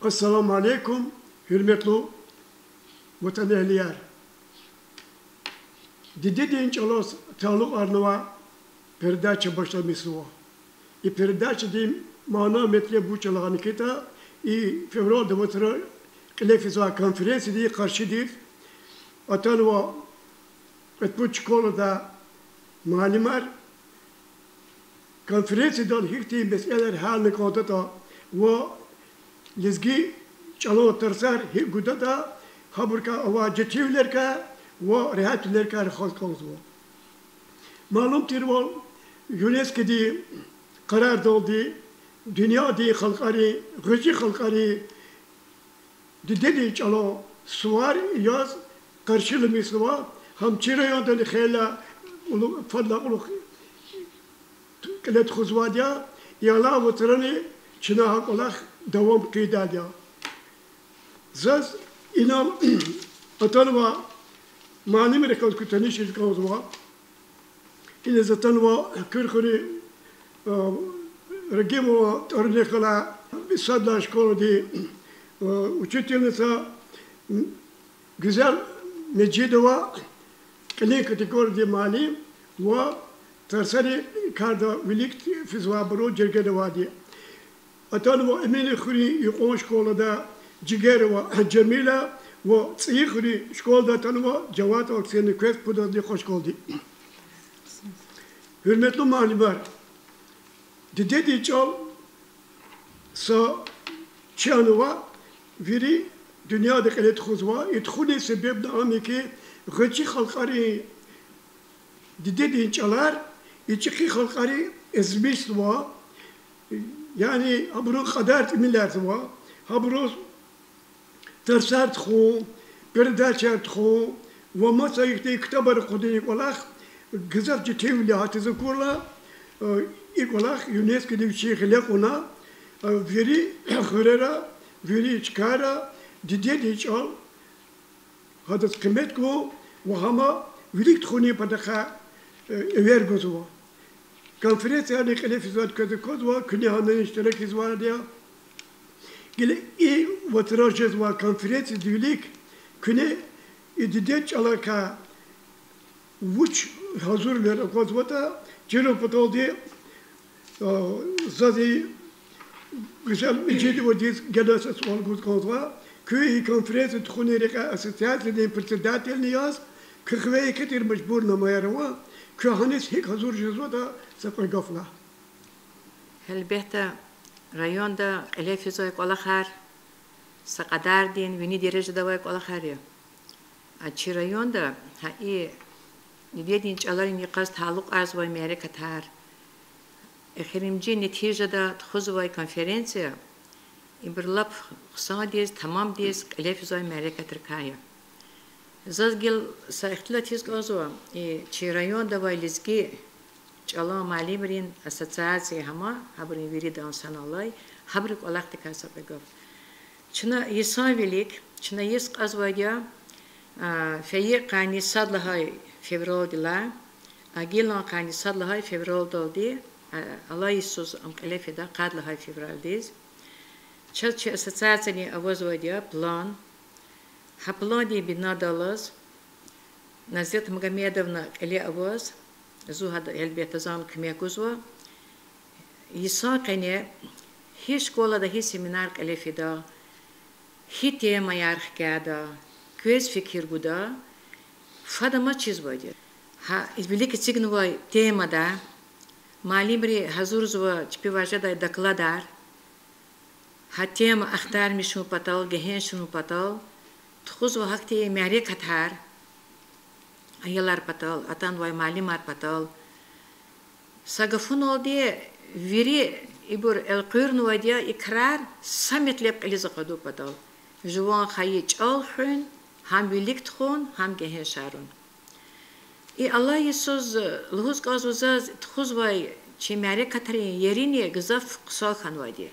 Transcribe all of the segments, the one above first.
Esselamu Aleyküm, hürmetli vatan ehliler. Didin çalos taluk arnava perdaça başlamışı o. Perdaça diyeyim mana metre bu çalağını kita fevral devatara klefizva konferansı diye karşı değil. Atanva bu çikolata malimar konferansidan hikti meseleler haline koydata ve lezgi çalo tersar hikudata haberka avacetiler ka ve rehatler ka halkımızı. Malum tirval UNESCO di karar doldu. Dünya di halkari, gıcı halkari dedi çalo suvar yaz karşılığı suva ham çireyandan khela fadla ulu كلت خزواديا يلا وترني شناها قلاخ دوام كيداديا زاز إنام أتنوا ماني مركز كتنيش الكوزوا إذا زتنوا كرخري رجيموا ترني خلا بصدق شكون دي وشتيلنسا güzel Mecidova klinik kategori di mali ve tersari karda vilik fizwa bro cergede vadi. Atan ve emine khuri yqon şkolada ciger ve cemila ve tsiy khuri şkolda tan ve cevat aksiyonu kes puda di hoş oldu. Hürmetli malibar. Dedi çal sa çanova viri dünyada kalet khuzwa idkhuli sebep da amiki gıcı halkari dedi çalar İçki halkari ezmiş var, yani habru kadar millet var, habru tersert xo, perdaçert xo, ve masayıkta kitabar kudini kolak, güzel ciddi hatızı kurla, ikolak UNESCO diye şeyhle ona, veri xırera, veri çıkara, diye çal, hadas kıymet ko, ve hama vilik xoni padaka ver gozuva. Konferans yani kalefizat közü kozva, künyahanın iştirak izvar diye. Gele vatırajız var konferans dülik, küne ididet alaka vuç hazırlar kozvata, cero patol diye zazi güzel mecidi ve diz gelası sual goz kozva, köy konferans txunereka asosyasyon diye pırtıdat elniyaz, kıhveye ketir mecbur namayarwa, كهانس هيك هزور جزودا سفر قفلة. هالبهتا ريون دا إلفيزويك ولا خير سقدار دين ويني درجة دوايك ولا خيريا. أشي ريون دا هاي نديدين جالرين يقص تعلق أزواج أمريكا تار. آخرين جي نتيجة دا تخزواي كونفرنسيا. يبرلب خصاديس تمام ديس إلفيزوي أمريكا تركايا. زازگل ساختلاتیز گازوا چی رایون دوایلزگی چالا مالی برین اساسیاسی هما هبرین ویری دانسان الله هبرک ولاخت کاسب بگو چنا یسان ویلیک چنا یسق ازوایا فیه قانی صدلهای فevral دلا اگیلان قانی صدلهای fevral دادی الله یسوس ام کلفدا قادلهای fevral دیز چه اساسیاسی اوازوایا پلان هپلادي بنادالز نزيت مغميدовна إلي أواز زو هذا البيت زام كمية جزوة يساقني هي شكولة ده هي سيمينار إلي فدا هي تيما يارخ كذا كويس فكر بودا فدا ما چیز باید ها إزبليك تيجنوا تيما ده ماليبري حضور زوا تبيواجه ده دكلادار ها تيما أختار مشون بطل جهنشون بطل تخوز وقتی معرفت هر ایالار پتال اتان وای معلومات پتال سقفون آدی ویری ایبور القرن وادیا اقرار سمت لب قلیز قدو پتال جوان خیلی چال خون هم ولیکت خون هم گه شارون ای الله یسوع لحوز کازوزاز تخوز وای چی معرفت هری یرینی گذاف قصال خان وادی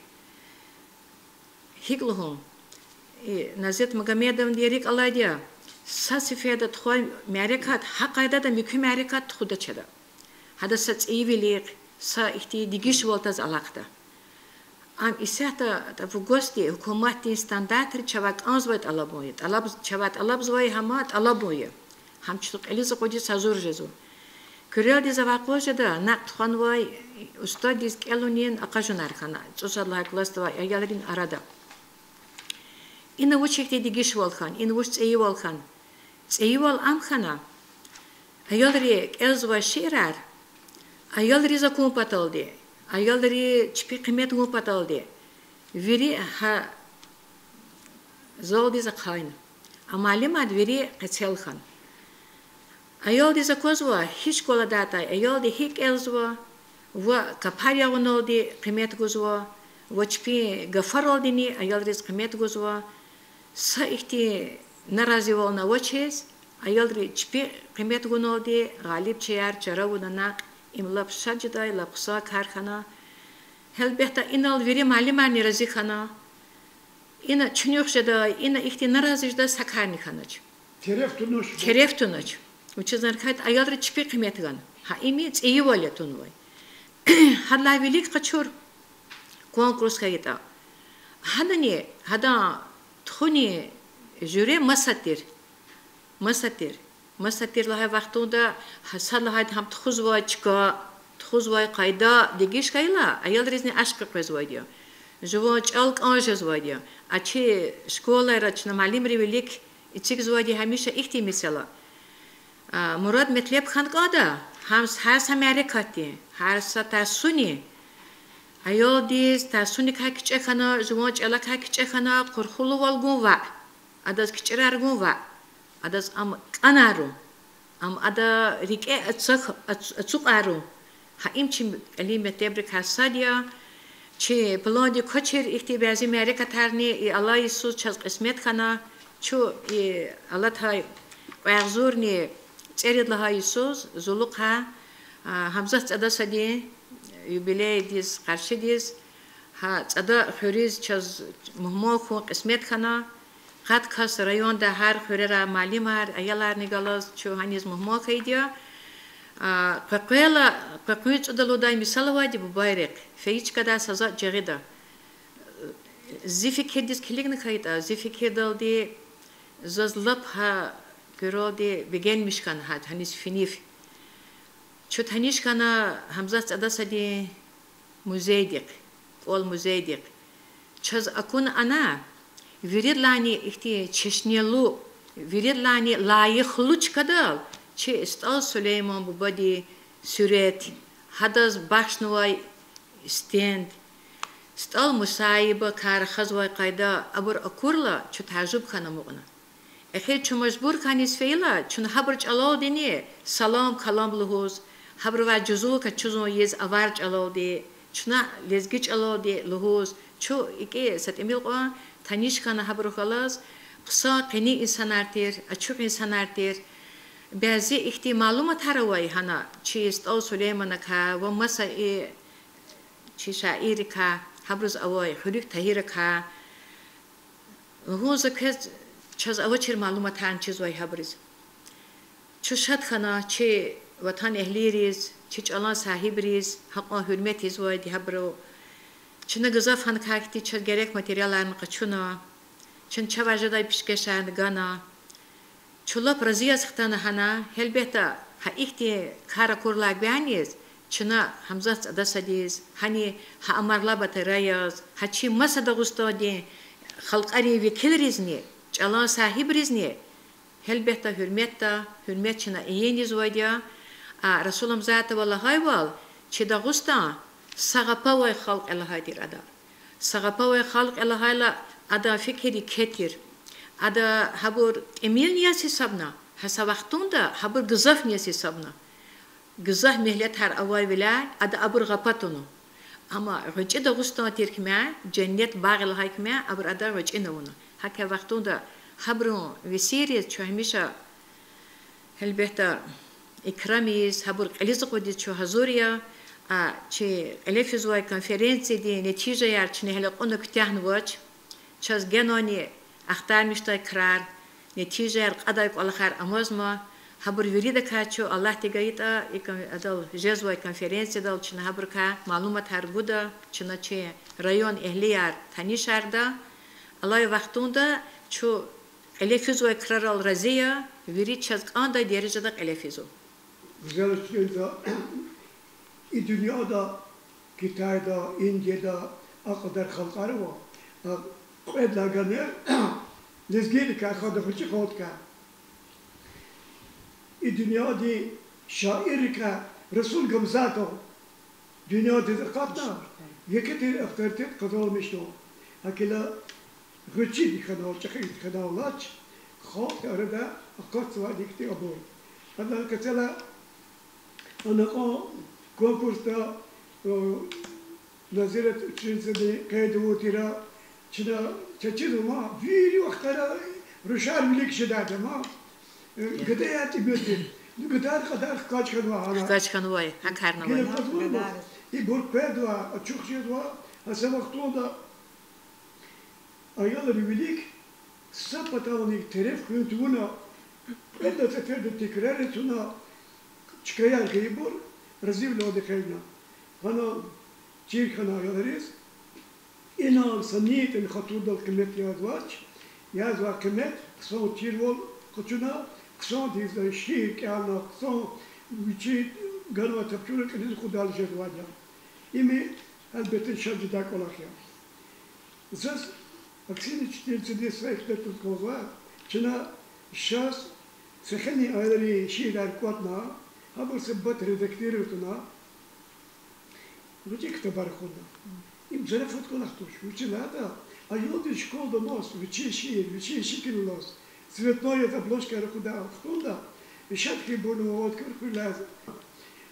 هیگلهم نزيت مغميدم ديريك الله ديا ساسفيدا تخوي معركات حقايدا دا ميكو معركات تخودا چدا هذا سات ايفيليك سا اختي ديگيش والتاز علاقتا ам исята в гости حکومتی ستاندارد چواد آنزوید علابوید علاب چواد علاب زوی همات علابویه همچون الیز قدی سازور جزو کریال دیز واقعه ده نقد خانوای استاد دیز کلونین اقاجون ارخانه چوساد لاک لاست و ایالرین آراده این وچکتی دیگیش والخان این وچ ایوال خان ایوال ام خانه ایالری کلزوا شیرار ایالری زکوم پاتالده ایالری چپی قیمت گم پاتالده ویری ها زال دیز خاین امالیم ویری قتل خان ایال دیز کوزوا هیچ کولا داتا ایال دی هیک الزوا و کپاریا ونال دی قیمت گزوا و چپی گفرال دینی ایال دیز قیمت گزوا سایختی نرازی والنا وچیز ایال دی چپی قیمت گنال دی غالب چیار چرا ودنا املاب شجدای لقصا کارخانه هل بهتا اینال ویری معلمان نرازی خانه اینا چنیوخ جدای اینا اختی نرازی جدا سکارنی خانه چ ترفتونش وچزن کات ایال ری چپی قیمت گن ها ایمیت ایوالیتون وای هلا ویلیک قچور کنکورس کایتا هدنی هدا تخونی جوری مساتیر لهای وقتوندا حسال لهای هم تخوزوای چکا تخوزوای قایدا دیگیش کایلا ایال ریزنی عشق قزوایدیا جوان چالک آنج زوایدیا اچی شکولا رچنا معلم ری ویلیک ایچیک زوایدی همیشه اختی مثلا مراد مطلب خان قادا هر سمریکاتی هر ستاسونی ایال دیز تاسونی که کچه خنا جوان چالا که کچه خنا قرخلو والگون و اداز کچرار گون و اداز ام قنارو ام ادا ریکه اتسوق ارو ها این چی علیم تبرک هستادیا چی بلندی کچر اختیبازی مریکا ترنی الله یسوع چاز قسمت خنا چو الله تای وعزورنی تريد لها يسوس زلقها همزة أدا سدي يبلي ديز قرش ديز ها أدا خوريز چز مهموخو قسمت خنا قد كاس ريون ده هر خوريرا معلم هر أيالار نگالاز چو هنيز مهموخ ايديا قاقويت أدلو داي مثال وادي ببايرق فيش كدا سزا جغيدا زي فكر ديز كليك نخايدا زي فكر دل دي زلب ها گرودی بگن میشکن هات هنیز فینیف چه هنیش کنه همزاد ادا سدی موزیدیق اول موزیدیق چز اکون انا ویرید لانی اختی چشنیلو ویرید لانی لایق لوچ کدال چه استال سلیمان بودی سرعت هداز باشنوای استند استال مسایبه کار خزوای قایدا ابر اکورلا چه تعجب کنه مغنا اخیر چون مجبور کنیس فعلا چون حبرج علال دینی سلام کلام لحوز حبر و جزو که چون یز آورج علال دی چون لزگیج علال دی لحوز چو ایکی ست امیل قوان تنیش کنه حبر خلاص قصا قنی انسان ارتیر اچوق انسان ارتیر بعضی اختی معلومات هروای هنا چیست او سلیمان که و مسای چی شاعری که حبرز اوای خریک تهیر که لحوز که چز اوچر معلومات هن چیز وای هبریز چه شد خنا چه وطن اهلی ریز چه چالان صاحب ریز حقا حرمتی زوای دی هبرو چه نگذاف هن کاکتی چه گرک ماتریال هن قچونا چه واجدای پیشکشان گانا چه لب رزی از ختانه هنا هل بیتا ها ایختی کار کورلاگ بیانیز چه نه همزاد دستیز هنی ها امرلا باترایز ها چی مسد غستادی خلق اری وکیل ریزنی چالان صاحب ریزنی هل بهتا حرمت چنا ایینی زوادیا رسولم ذات والله وال چه داغستا سقپاوی خلق الله دیر ادا سقپاوی خلق الله لا ادا فکری کتیر ادا هبور امیل نیاسی سبنا هسا وقتون دا هبور گزاف نیاسی سبنا گزاف مهلت هر اوای ولا ادا ابور غپاتونو اما رجع داغستا تیر کما جنت باغ الله کما ابور ادا رجع نونا هکه وقتون دا خبرون وسیریت چه همیشه هل بهتا اکرامیز خبر قلیز قدیت چه هزوریا چه الفیزوای کنفرانسی دی نتیجه یار چه هل قند کتیان واج چه از گنانی اختار میشته کرار نتیجه یار قدای کل خیر امازما خبر ورید که چه الله تگایتا ادال جزوای کنفرانسی دال چه خبر که معلومات هر بوده چه район Эхлияр Танишарда, Алай вақтунда чу элефизу экрарал разия, вирит час анда дережедак элефизу. Güzel dünyada, Kitay'da, India'da kadar halkları var. Edlagane, lezgeli kadar fıçı kodka. Dünyada şair ka Resul Gamzato, dünyada kadar yeketi aktartıp kazanmıştı. Hakila gıçı kanal, çakı kanallar, halk arada akart var dikti abur. Hatta mesela ana konkursta naziret üçüncüde kaydı tira çına çeçiz ama bir vaktara rüşar milik şiddet ama gıdayat ibeti kadar kaç kanva kaç kanva hakarnava İbur pedva çok şey var asa vaktunda ayarları bilik sapatavnik teref kuyutuna это теперь текрарит на чкаял кайбур разивло дехайна она чирхана яларис инал санит ин хатудал кемет язвач язва кемет ксон тирвол кочуна ксон диз шик ана ксон вичи ганва тапчура кедиз худал жедваja ими албете шаджда колахя зас аксини чтельцеде своих летут коза чина сейчас سخني أدري شيء لاركوتنا هذا سبت ردكتيرتنا وجيك تباركونا إم زرفت كل أختوش وش هذا أيودي شكول دموس وشي شكل لوس سветное таблош каракуда أختوندا إشاد كيبونو وود كركولاز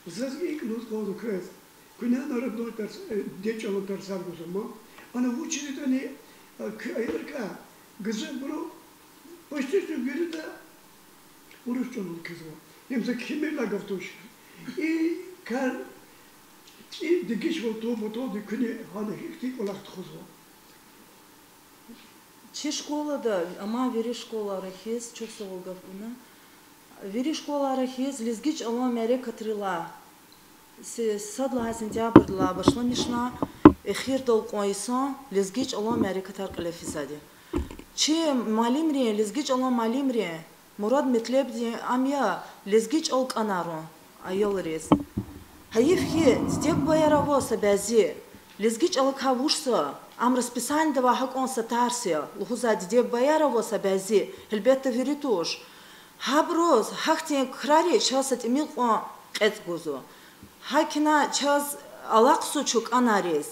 زازيك نوت كودو كريس كنا نردو ترس ديتشالو ترسال بسما أنا وشي تاني كأيركا جزء برو باشتري بيردا Уручонун кызы. Эмзе кимела гавтош. И кар и дигиш волто мотоды күне хана хикти олахт хозо. Чи школада, ама вери школа арахиз, чоксовол гавуна. Вери школа арахиз, лизгич ала мере катрила. Садла сентябрьла башла мишна, эхир дол койсон, лизгич ала мере катар калефизади. Чи малимри, лизгич ала малимри. Мурад метлебди амя лезгич ол канару айолрез хаифхи стек баяраво сабази лезгич ол кавушса ам расписание дава хак он сатарсия лухуза де баяраво сабази хелбетта веритуш хаброз хахтин крари часат эмил он эцгузу хакина час алаксу чук анарез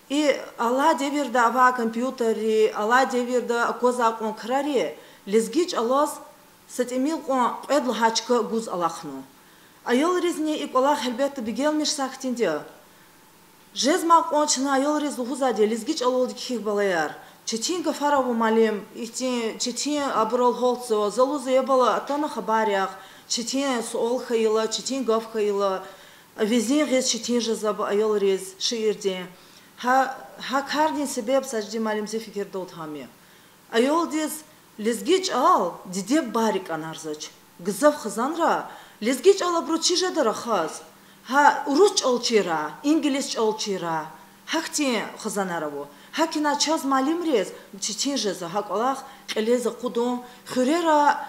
и ала деверда ава компьютери ала деверда коза он крари Лезгич алос сатемил он эдл хачка гуз алахну. Айол резне и колах хелбет бигел миш сахтинде. Жезмак он чна айол рез лухузаде лезгич алол диких балаяр. Четин гафарову малим, четин аброл холцо, залуза ебала атана хабарях, четин суол хаила, четин гав хаила, везин рез четин жезаб айол рез шиирде. Ха кардин себеб сажди малим зе фикер дот хами. Айол дез Лезгич ал, диде барик анарзач. Гзав хазанра, лезгич ал абручи жадара хаз. Ха уруч олчира, инглиш олчира. Хахти хазанараву. Хакина час малимрез, чичин жеза, хак алах, элеза кудон, хурера,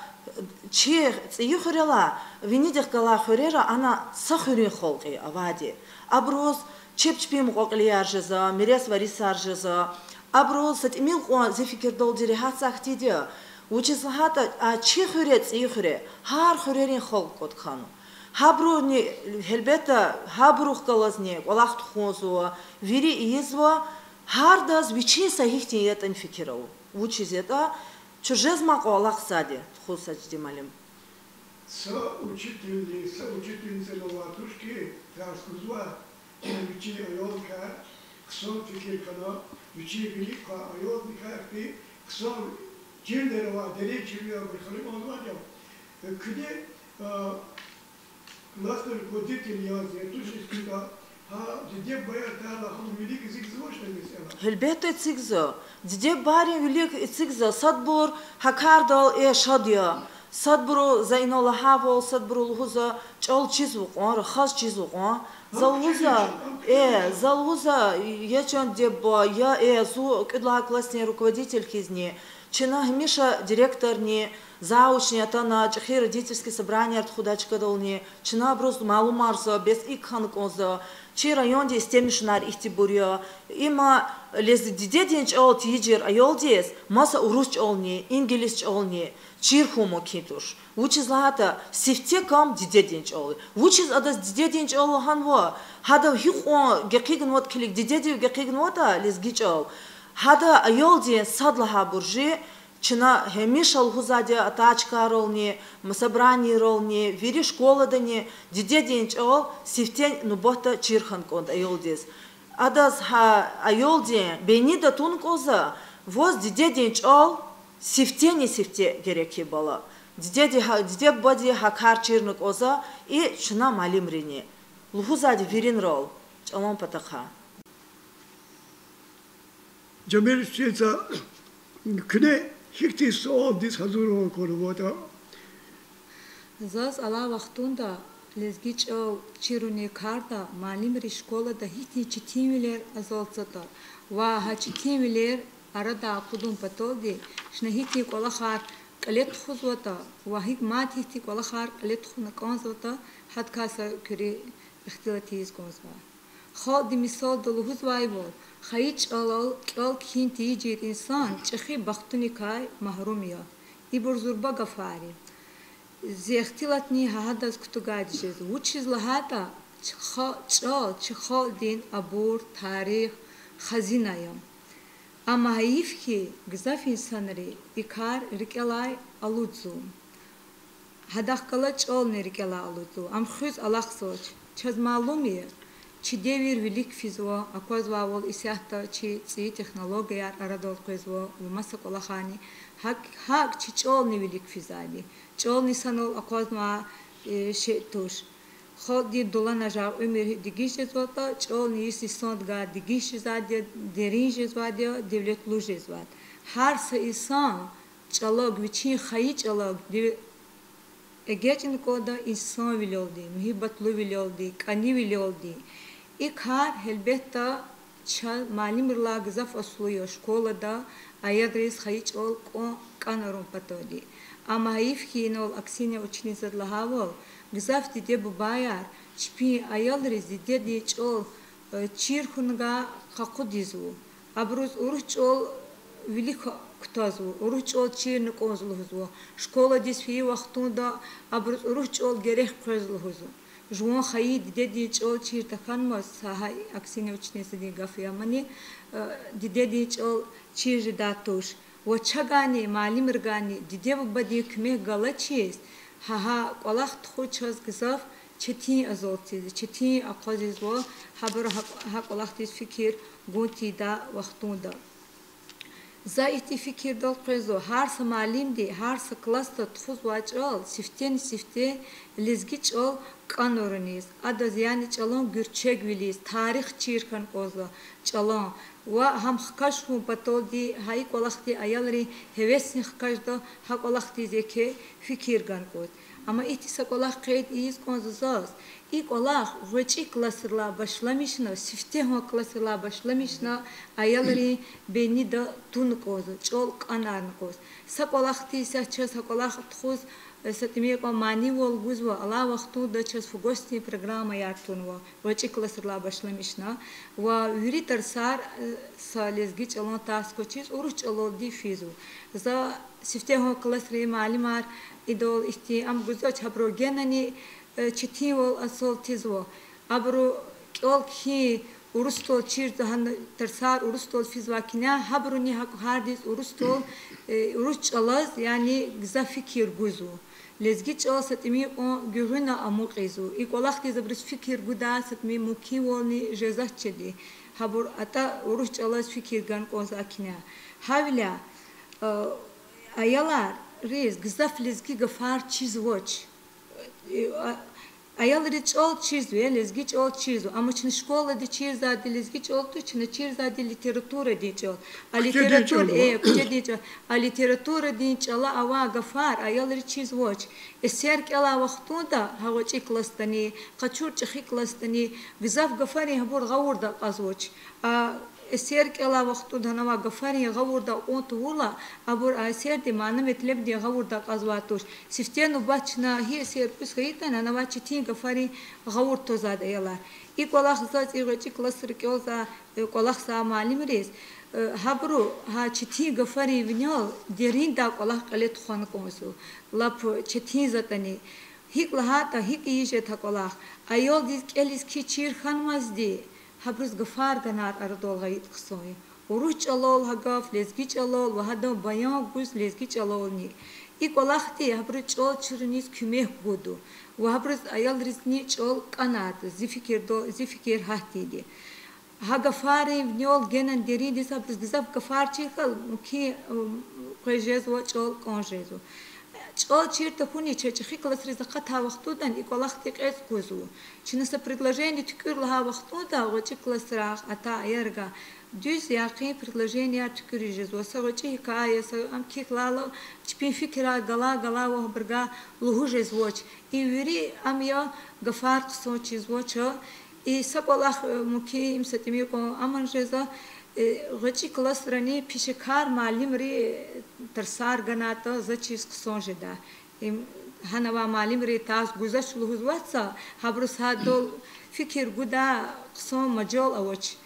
чи, цию хурела, винидих гала хурера, ана сахурин холки, авади. Аброз, чепчпим гоклияр жеза, мирес варисар жеза, Аброл сат имел он зефикер дол дирихат сахтиди. Учис хата а чи хурец и хуре. Хар хурерин хол кот хану. Хабру не хелбета хабрух галазне Аллах тхозу вири изва хардаз вичин сахихти етан фикерау. Учис это чужез мак Аллах сади тхосач дималим. Соучительница новатушки раскузва вичи айолка ксон фикер кана вичи велика айолка ты ксон Cilderova dere çiliyor bir halim olmaz ya. Kıde Lastır kodikil yazıyor. Tuşiskida ha diye bayar tarla ham velik zigzvoş da mesela. Elbette zigzo. Diye bari velik zigzo sadbur hakardal şadya. Садбру за инолахаво, садбру лхуза чал чизуқон, рахаз чизуқон. Залгуза, я чон деба, я зу кидла классный руководитель хизни. Чина Миша директор не заучни, а то на чахи родительские собрания от худачка долни. Чина просто малу марза, без икхан конза. Чи район де стемишнар ихтибурия. Има лез деденч ол тиджер, а йол дес маса урусч олни, ингелисч олни. Чирхумо китуш. Вучиз лата сифте кам деденч ол. Вучиз адас деденч ол ханва. Хада хихон гекиген вот клик дедеди гекиген вота лез гич ол. Хада айол де садлаха буржи. Чина хемишал хузаде атачка ролни, собрание ролни, вери школа дани, деденч ол сифте нубота чирхан конд айол дес. Адас ха айол де бенида тун коза. Воз деденч ол сифте не сифте гереки бала. Диде боди хакар чирнук оза и чина малим рини. Лхузади вирин рол. Чалон патаха. Джамир шейца кне хикти сол дис хазуру корвота. Заз ала вахтунда лезгич чируни карта малим ри школа да хитни читимилер азолцата. Ва ха читимилер арада кудум патоди шнахити колахар калет хузвата вахик матихти колахар калет хуна конзвата хат каса кюри ихтилатиз конзва ход мисал долхузвайбо хайч алал кал кинти жит инсан чхи бахтуникай маҳрумия ибур зурба гафари зехтилатни хадас кутугадишез учиз лахата чхал дин абур тарих хазинаям Ама хаифхи гзаф инсанри икар рикелай алудзу. Хадахкала чолни рикела алудзу. Амхуз алахсоч. Чаз малуми чи девир велик физво, акозва вол исяхта чи ци технология арадол козво умаса колахани. Хак чи чолни велик физали. Чолни санол акозма шетуш. Ходи долана жав умер дигиш звата, чолни иси сондга дигиш задя, деринж звадя, девлет луж зват. Хар са исан чалог вичин хаи чалог эгечин кода исан вилолди, мухиббат лу вилолди, кани вилолди. Ik har helbetta çal malimrla gzaf asluyo şkolada ayadres hayç ol kanarum patodi. Ama hayif kinol aksine uçnizad lahavol gzaf dide bu bayar çpi ayalrez dide diç ol çirhunga qaqudizu. Abruz uruç ol vilik kutazu. Uruç ol çirni konzuluzu. Şkola disfi vaxtunda abruz uruç ol gerek qozuluzu. Жуан хаи диде чол чиртахан мас сахай аксине учнеса ди гафиамани диде чол чирдатуш вачагани малимргани диде бади кме галачис ха колах тхучаз гзав чити азолти чити ақозизво хабар ха колах дис фикир гунти да вахтунда за ити фикир дол қезо ҳар са маълим ди ҳар са класста тхуз вачол сифтен сифте лизгич ол канорниз адаз яни чалон гүрчег вилиз тарих чиркан оза чалон ва хам хкашху патоди хай колахти аялри хевесни хкашда ха колахти зеке фикир ган кот ама ити са колах қед из конзаз и колах вочи классырла башламишна сифте ха классырла башламишна аялри бени да тун коз чол канарн коз са колахти са час ха колах тхуз Сатимия по мани волгузва, ала вахту да час фугости программа яртунва, вачи классырла башламишна, ва юритар сар салезгич алон таскочис, уруч алоди физу. За сифтехо классри малимар идол ихти ам гузоч хабро генани читивол асол тизво. Абро кёлки урустол чирдахан тарсар урустол физвакиня хабруни хардис урустол уруч алаз yani gza fikir guzu. Lezgich o satmi o gürüna amuqizu. İkolaqti zabris fikir guda satmi mukiwoni jezachedi. Habur ata uruç alaz fikir gan kozakina. Havla ayalar rez gzaf lezgi gafar çizvoç. Аялри чол чизу, лезги чол чизу. А мы чны школа де чиза, де лезги чол ту, чны чиза де литература де чол. А литература, где де чол. А литература де чола ава гафар, аялри чиз воч. Эсерк ала вахтунда, хавоч икластани, качур чих икластани, визав гафари хабур гаурда казоч. А эсерк ала вахтунда нава гафари гаурда онтула, абур асер де мана метлеб де гаурда казватуш. Сифтену бачна хи эсер пусхаита на нава читин гафари гаурд тозад ела. И колах зат игочи кластер кёлза колах са малим рез. Хабру ха читин гафари виньол дерин да колах калет хон комсу. Лап читин затани. Хик лахата хик иже та колах. Айол дис келис ки чир хан мазди. Хабрус гафар ганар ардол гайт қсой. Уруч алол хагаф лезгич алол вахадо баян гуз лезгич алол ни. И колахти хабрус чол чирнис кюмех буду. Вахабрус аял ризни чол канат зификир хатиди. Хагафари внёл генан деридис хабрус гизав гафар чихал ки қежезу чол конжезу. Чол чирта хуни чехи класс ризаката вахтудан и колахти қез кузу. Чинаса предложение тюкюрла вахтуда гочи классрах ата аярга. Дюз яқи предложение тюкюрижезу. Сагочи хикая ам кихлало чпин фикра гала вахберга лухужезвоч. И вири ам я гафар қсочезвочо. И сабалах муки им сатими ко аманжеза гочи классрани пишекар малим ри терсар ганата за чиз ксонжеда. Им ханава малим ри тас гузаш лухузватса хабрус хадол фикир гуда ксон маджол авоч.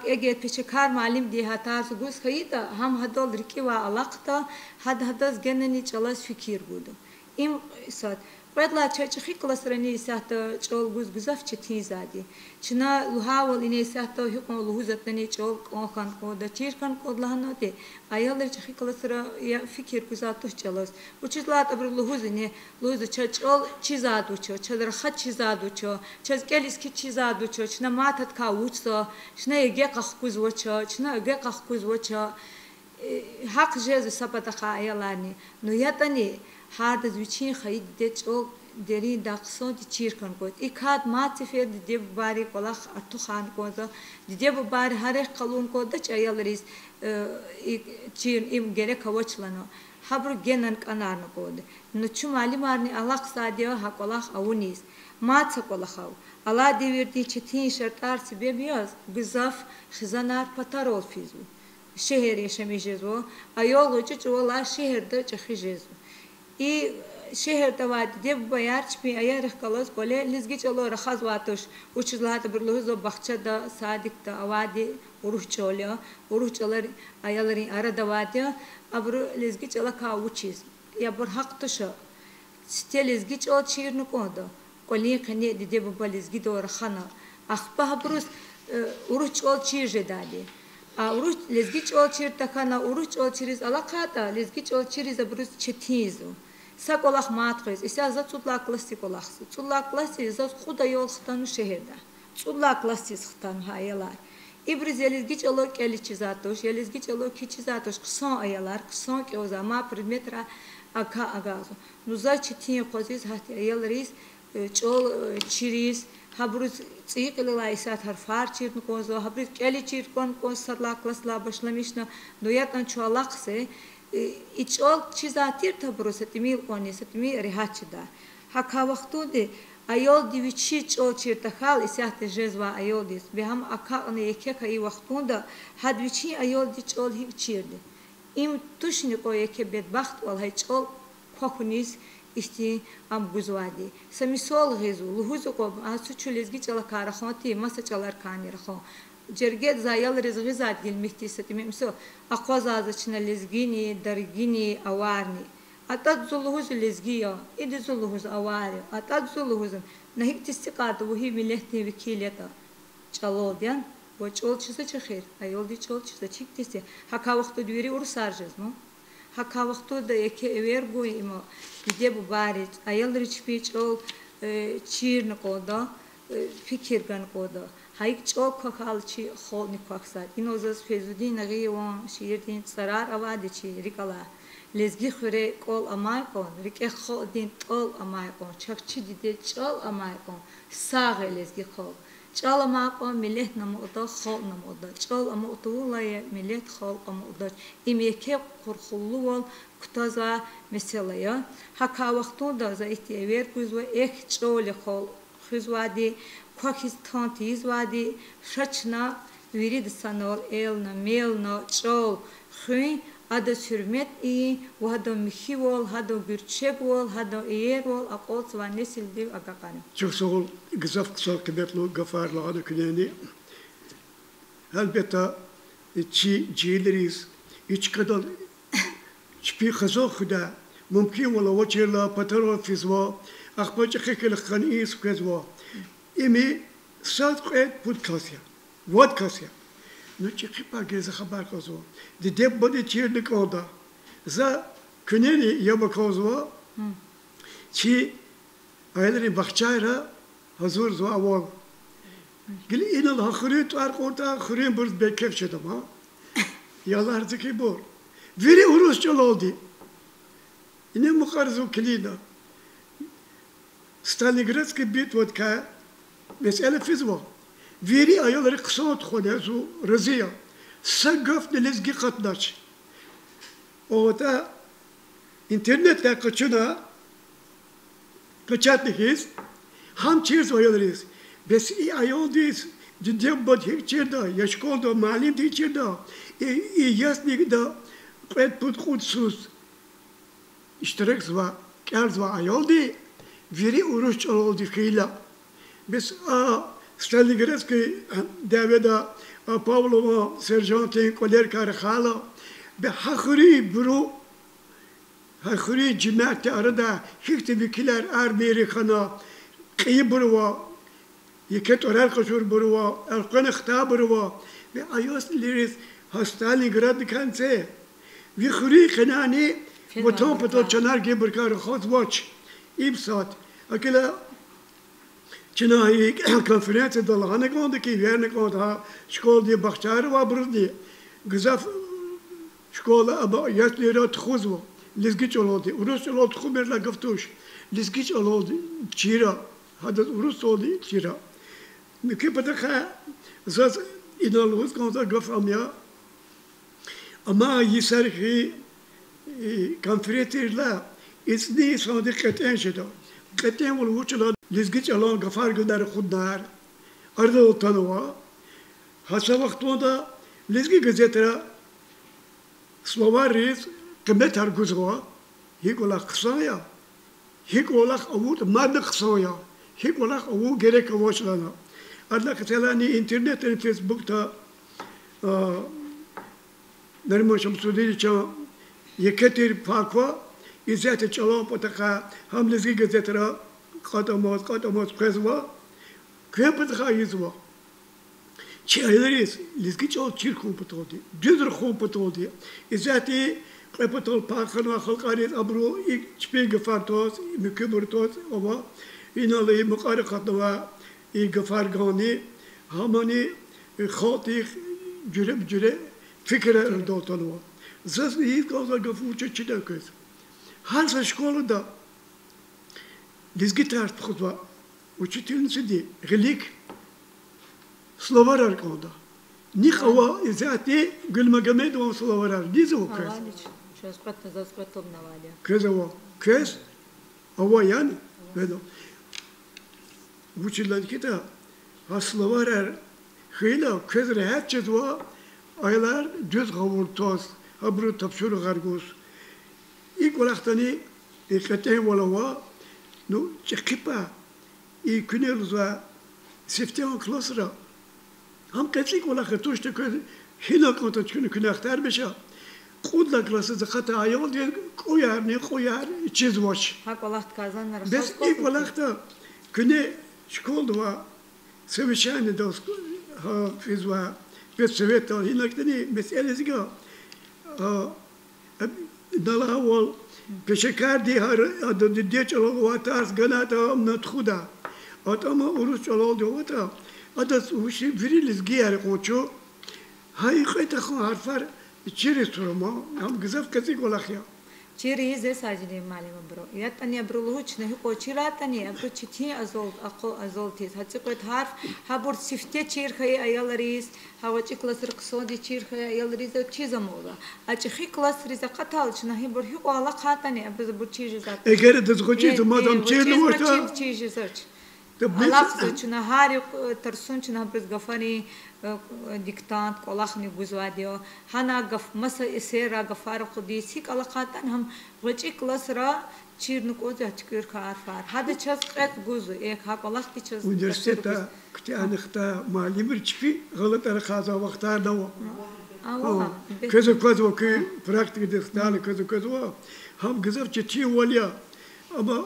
Эге пишекар малим ди хатас гуз хаита хам хадол рикива алакта хадас генани чалас фикир гуду. Им сад Предла чачхи класрани сахта чол гуз гузав чти зади. Чина лухавал ине сахта хикон лухузатани чол конхан кода чиркан кодлахноте. Аялер чхи класра я фикир гузатуш чалос. Учитлат абр лухузине луз чачол чизадучо, чадар хат чизадучо, чазкелиски чизадучо, чина матат ка учсо, чина еге кахкузвочо, чина еге кахкузвочо. Хак жез сапатаха аялани. Но ятани Hard звучин хаид дечол дери даксон ди чиркан кот. Икад матифер ди бари колах атухан кода. Ди бари харех калун кода чаялрис чир им гере кавочлано. Хабр генан канарн код. Но чумали марни алак садио хаколах аунис. Матса колахав. Ала диверди читин шартар себе биаз. Гызаф хизанар патарол физу. Шехер шемижезо. Айол очич ола шехерда чахижезо. И шехер тавад деб баярч пи аярх калос боле лизги чоло рахаз ватуш учзлат берлузо бахчада садикта авади уруч чолар аялари арадаватя абру лизги чола ка учиз я бор хактуша стел лизги чол чирну кода коли кане деб бализги до рахана ахпа брус уруч чол чирже дади а уруч лизги чол чирта хана уруч чол чириз алаката лизги чол чириз абрус четизу Саколах матрис, и ся за цудла класси колахс. Цудла класси за худа йол хтану шехерда. Цудла класси хтану хаялар. И бризелиз гич ало келичизатош, елиз гич ало кичизатош, ксон аялар, ксон кеоза, ма предметра ака агазу. Ну за читин козиз хати аяларис, чол чириз, хабруз цикла исат харфар чирн козо, хабруз келичиркон коз садла класла башламишна, но ятан чуалаксе, ичол чизатир табрусет мил конисет ми рехачда хака вахтуде айол дивичи чол чиртахал исяхте жезва айол дис бехам ака не екека и вахтунда хадвичи айол ди чол хив чирде им тушни ко еке бедбахт вал хай чол хохунис ихти ам гузвади самисол гезу лухузу ко асу чулезги чала карахоти маса чалар кани рахо Джергет заял резгизат гилмихти сатимимсо акоза зачна лезгини даргини аварни атат зулуз лезгио иди зулуз авари атат зулуз нахик тистикат вухи милехти викилета чалодян бочол чиса чахир айолди чол чиса чиктисе хака вахту двери урсаржез но хака вахту да еке эвергу имо где бубарич айолрич пичол чирн кода фикирган кода Хайк чок халчи холни кваксад. Инозас фезудин агиевон ширдин царар авадичи рикала. لزگی خوره کل امای کن ریک خال دین تال امای کن چخچی دیده چال امای کن ساغ لزگی خال چال امای کن ملت نمودا خال نمودا چال امودا ولای ملت خال امودا ایمیکه خورخلو ول کتازا مثلا یا حکا وقتون دازا احتیاویر کوزو ایک چال خال خوزوادی کوکستان تیزوادی شچنا ویرید سنال ایلنا میلنا چال خوین هذا سرمت إيه وهذا مخيول هذا برشقول هذا إيرول أقول سوى نسل ديو أقاقان. شو سؤال قصفت صار كبير له قفار له هذا كنيني. هل بيتا تشي جيلريس يشكدل شبي خزو خدا ممكن ولا وجه لا بترول في زوا أخبار خيك الخنيس في زوا إمي صادق بودكاستيا وودكاستيا. نوچه خیپا گیز خبر کازو دیده بودی چیر نکودا زا کنیلی یا بکازو چی ایلری بخشای را حضور زو اول گلی این الله خرید تو ارکوتا خریم برد بکف شدم ها یالار زکی بور ویری اوروس چلودی اینه مخارزو کلینا ستالینگرادسکی بیت ود که مسئله فیزوا ویری ayolları kısa otxone zu rıziya sagaf nelezgi katnaç o da internetle kaçına kaçatlıkız ham çiz ayollarız bes ayol diyiz cidden bad hiç çirda yaşkolda malim diye çirda yasnıkda qed put kutsus iştirak zva kar zva ayol di viri uruş oldu khila bes Stalingradzki Davida Pavlova serjantin koler kar khala be hakhri bro hakhri cemaat arada hiç vikiler Amerikana qibruwa yeket oral qashur bruwa alqan ikhtabruwa be ayos liris Stalingrad kanse vi khri khanani وتو بتو چنار ge برکار خود watch ibsat akela چناهی کنفرانس دلانه کنده که ویرنه کنده ها شکل دی بخشار و بردی گذاف شکل ابا یاسلی را تخوز و لزگی چلودی اروس چلود خوب مرلا گفتوش لزگی چلودی چیرا هدف اروس چلودی چیرا میکی پتا خا زاز اینالوز کنده گفت امیا اما یسر خی کنفرانس لا اسنی ساده قطعه شده قطعه ولوچلا لزگیچ الان گفار گدار خود دار ارده اوتانوا هاشا وقتوندا لزگی گزیترا سوواریز کمت هرگوزوا هیکولا خسایا هیکولا اوت ماد خسایا هیکولا او گرک واشلانا ارده کتلانی اینترنت و فیسبوک تا نرماشم سودی چا یکتیر پاکوا İzzet çalan pataka ham lezgi gazetera qatamos qezwa köy pataka yizwa çaylarız lezgi çal çirkun patodi düzdür xon patodi İzzeti qapatol pakhan ve xalqariyet abru ilk çpeng fartos mükemmurtos ama inalı muqari qatwa gafar gani hamani khatih cüre fikre erdotanwa zas iyi kaza gafuçe çidakız Her şkolada lezgi ters khutba учительница ди гелик словарар конда ни хава изати гулмагамедова словарар дизо кез сейчас пятна за скотом наваля кезова кез ава yani ведо учитель кита ha словарар хила кез rahat çedwa aylar düz gavurtos habru tapşuru gargus İlk olaktani ikatayım olawa no çekipa ikünürüzwa sifteon klasra ham katlik olak toşte köy hina konta çünkü künaktar beşa kudla klası zakata ayol diye koyar çizvoş hak olaht kazanlar biz ilk olakta küne şkolda sevişani dos ha fizwa biz sevetta hinaktani meselesi ga دلهول پیشکار دی هر دیده چلو واتاس گناتا نتخودا اتاما اوروس چلو دوتا اداس وشی ویریلیز گیار کوچو های خیت خو حرفر چیری سرما هم گزاف کسی گلاخیا چیری ز ساجنی معلم برو یا تنی برو هیچ نه کو چیرا تنی برو چی ازول اقو ازول تیز هتی قوت حرف هبور سفته چیر خی ایال ریز هوا چی کلاس رقصودی چیر خی ایال ریز چیز مولا اچ خی کلاس ریز قطال چنه هی بر هی قالا خاتنی برو چیز زات اگر دزگوچی تو مادام چیر نوشتا چیز زات علاقه چنه هاری ترسون چنه برز گفانی دیکتانت کلاخنی گزوادیو هنا گف مس اسیرا گفار قدیسی کلاقاتن هم وچی کلاس را چیر نکوز اتکر کار فار هذا چز قط گوز ایک ها کلاختی چز Üniversitede kütüphanede mali bir çıkı غلط أنا خازا وقتها نوا كذا كذا كي براكتيك دستاني كذا كذا هم جزاف تشي وليا أما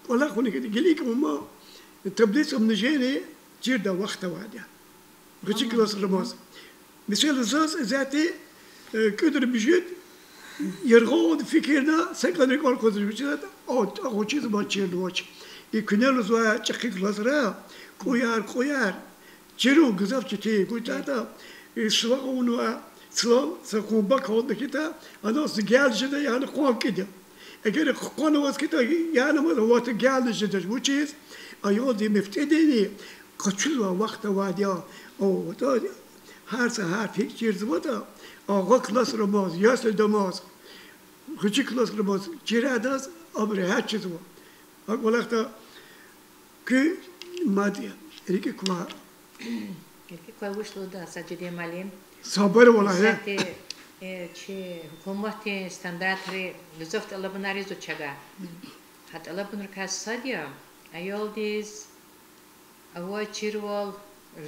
ولا خوني كده قليك ماما تبديس من جيني جيردا وقتها واحدة غشي كلاس رماز مثال الزاز ذاتي كدر بجد يرغود فكرنا سكان يقول كذا بجد أو شيء ما تشيل واتش يكنلو زوا تشكي كلاس را koyar. Çero güzel çiğ kuytada sıvak onu sıvam sakun oldu kita anas geldi de yani kuan kedi. Eğer kuan was kita yani ama what geldi de which is ayol di meftedeni kaçıyor vakti var ya o da her seher fikir zıvada ağa klas ramaz yasel damaz küçük klas ramaz ciradas abre her şey var. Bak olakta ki madde Erike kva вышло, да, саджиде малим. Sabır ola he. Zaten hukumetin standartları lüzuf alabınları zoçaga. Hat alabınır kas sadya. Ayol diz ava çirval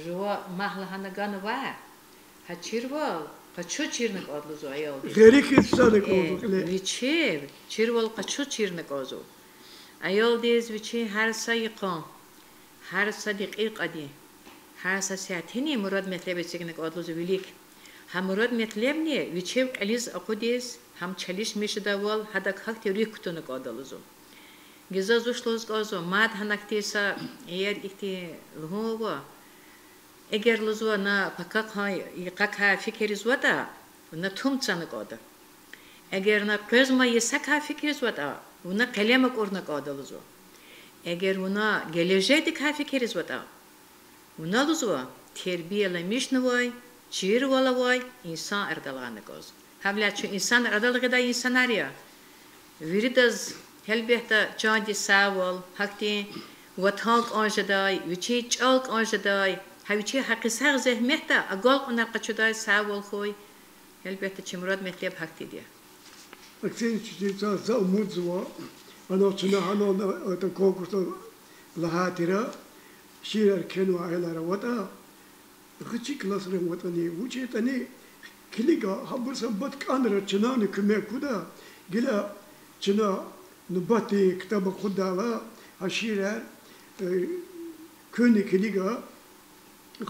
jova mahlahana ganva. Ha çirval kaçu çirnik adlızo ayol diz. Erike sadık oldu kile. Viçi çirval kaçu çirnik azo. Ayol diz viçi her sayıqan. هر صدیقی قدی هر ساعتینی مراد مطلب چیکنه که آدلوز ویلیک هم مراد مطلب نیه ویچه کلیز اقودیز هم چلیش میشه دوال هدا خاک تیوری کتونه که آدلوزو گذار زوشلوز گازو ماد هنگتیسا ایر ایتی لهوا اگر لزوا نه پکک های یکک ها فکری زودا نه توم چنه کاده اگر نه قزما یسک ها فکری زودا نه کلمه کورنه کادلوزو Eğer ona geleceğe kafi keriz vada, ona luzva terbiyelemiş ne vay, çir vala vay, insan erdalğanı koz. Havla çünkü insan erdalğıda insan arya. Viridaz helbette canlı saval, hakti vatank anjaday, viçi çalk anjaday, haviçi hakisar zehmette agal onar kaçuday saval koy, helbette çimrad metleb hakti diye. Aksen çiçeği za umuzwa. أنا شنا أنا تكوكس لهاترا شير كانوا على روتا غشي كلاس روتاني وجه تاني كليكا هبور سبت كانر شنا نكمل كودا جلا شنا نباتي كتاب خدا لا هشيرة كوني كليكا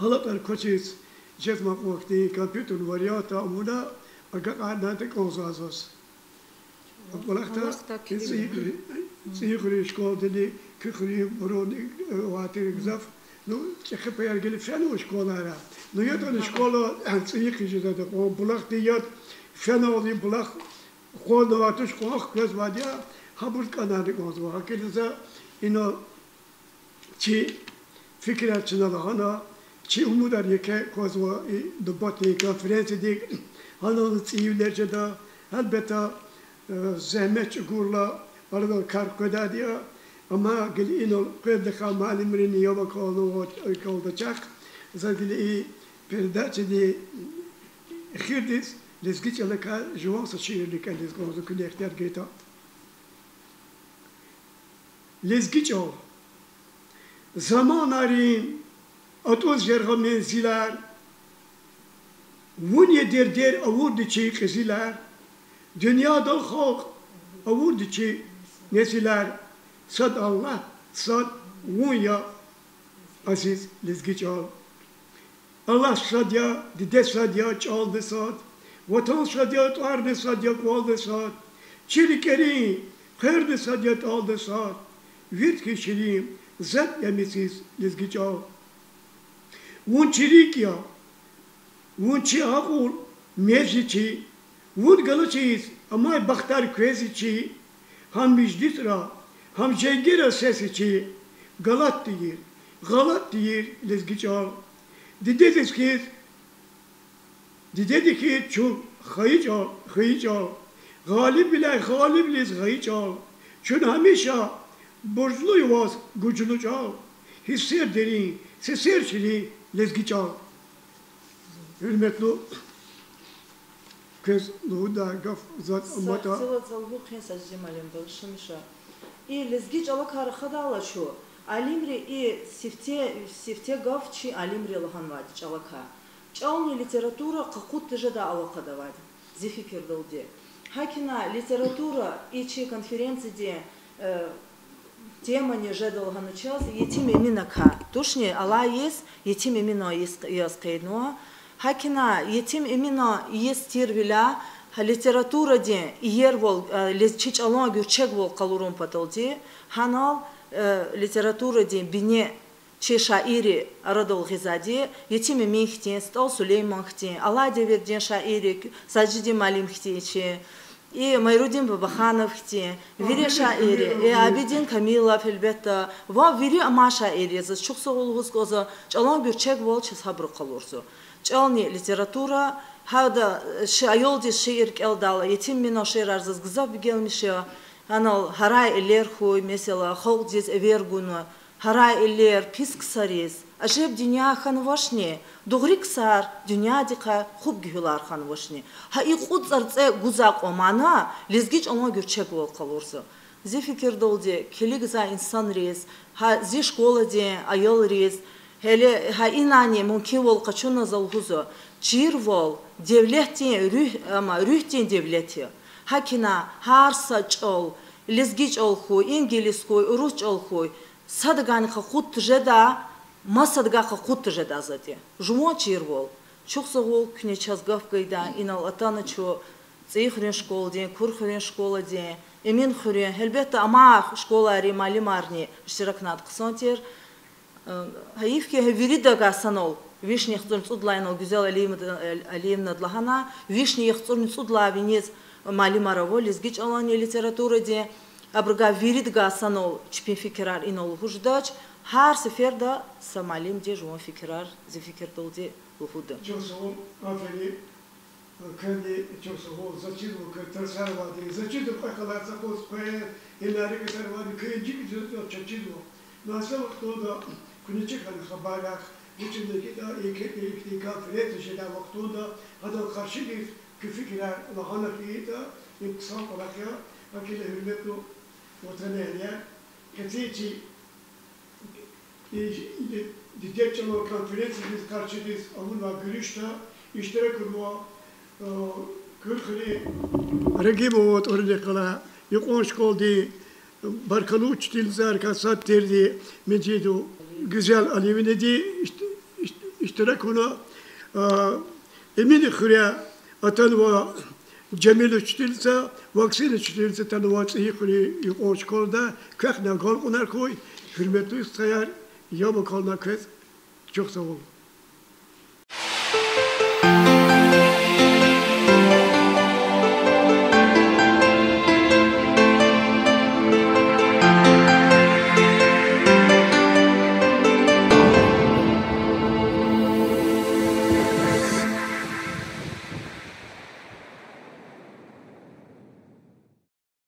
غلط الكوتشيس جت ما وقتي كمبيوتر ورياتا أمونا أقعد ناتك أوزازوس Olakta sihri şkolda kıkri moroni vatir gzaf no çekip yer gelip fena şkolara no ya da şkola sihri jada o bulak diyat fena olayım bulak koda vatış koh kız vadia habur kanadı kozva hakeza ino çi fikir açına hana çi umudar yeke kozva debatı konferansı dik hana sivlerce da elbette زحمت گورلا arada kar kodadiya ama gel ino qedde khamalимrin yoma kono kolda zaten iyi perdaçı di khirdis lezgit alaka juan saçirlik lezgozo kunekter geta lezgit o zaman arin atoz jerga menziler vunye der avurdu çi qiziler Dünyada halk avurdu ki nesiler sad Allah sad vunya aziz lezgiç al. Allah sadya dide sadya çaldı sad. Vatan sadya tardı sadya kaldı sad. Çirikeri kırdı sadya aldı sad. Virt kişiliğim zat yemisiz lezgiç al. Vun çirik ya. Vun çi akul mevziçi Vud galıçıyız, Ama baktar kvezi çi, ham mijditra, ham jengera sesi çi, galat değil. Galat değil, lezgiçal. Didedik ki çok hayıcal. Galip bile galip liz hayıcal. Çünkü hamisha borçlu yuvaz güçlü çal. Hisser derin, seser çili lezgiçal. Hürmetli kız Luda gaf zat amata. Сила залгу хенса жималем большимша. И лезгич алакар хадала шо. Алимри и сифте гавчи алимри лаханвади чалака. Чални литература какут тежада алакадавади. Зефикер долде. Хакина литература и чи конференции де тема не жедал ганучас, етим именно ка. Тушни ала есть, етим именно есть яскейно. Хакина етим именно есть тервиля, литература де ервол лечич алон гюрчек вол калурун патолди. Ханал литература де бине че шаири арадол гизади, етим имихтин, стал Сулейман хтин, ала девет ден шаири, саджиди малим хтин че. И Майрудин Бабаханов хти, вири шаири, и Абидин Камилов элбетта, ва вири ама шаири, за чукса улгус коза, чалан гюрчек вол че сабр калурсу. Чални литература, хада шайолди шиир келдала, етим мино шиир арзаз гзав бигелмише, анал харай элер хуй, mesela холдиз эвергуну, харай элер писк сарис, ажеб dünya ханвашни, дугрик сар, dünya дика хуб гюлар ханвашни. Ха и худ зарце гузак омана, лезгич ома гюрчек вол калурсу. Зи fikir doldi, kelиг за insan riz, ha зи школа де ayol riz, hele ha inani mumkin vol kaçuna zalhuzu, çir vol, devletin rüh ama rühtin devleti. Hakina harsa çol, lezgiç olhu, İngiliz koy, Rus olhu, sadgani khut jeda Масадга хахут жеда зати. Жумо чирвол. Чухса вол кне час гавкайда инал атана чо цейхрен школа ден, курхрен школа ден, эмин хрен. Элбетте ама школа ари малимарни штиракнат ксантер. Хаифки хевирида гасанол. Вишни хтурн судлайнал гүзел алиевна длахана. Вишни хтурн судла винез малимараво лезгич алани литература ден. Абрга вирид гасанол чпин фикрар инол хуждач. Her seferde samalim de juma fikrar, zifikir doldi uhuda. Çok sağ ol, aferi, kendi çok sağ ol, zaçidu kırtasar vardı, zaçidu pakalar sakos koyar, ileri kadar vardı, kıyıcı gidiyor, çaçidu. Nasıl vaktoda, kuniçik hani haberler, içindeki de ilk konferans şeyler vaktoda, hada karşı bir fikirler, lahana fiyita, insan olarak ya, akile hürmetli vatandaşlar, kesici Дитячого конференции biz karşıdayız. Onunla görüşte iştirak kurma kırkılı regim ovat orada kala yokon şkoldi barkaluç dilzar kasat terdi mecidu güzel alevine di iştirak ona emin khuriya atanva Cemil uçtilse vaksin uçtilse tanıvat iyi khuri yokon şkolda kakna gol onar koy hürmetli sayar ya bakalım kız çok sağ olun.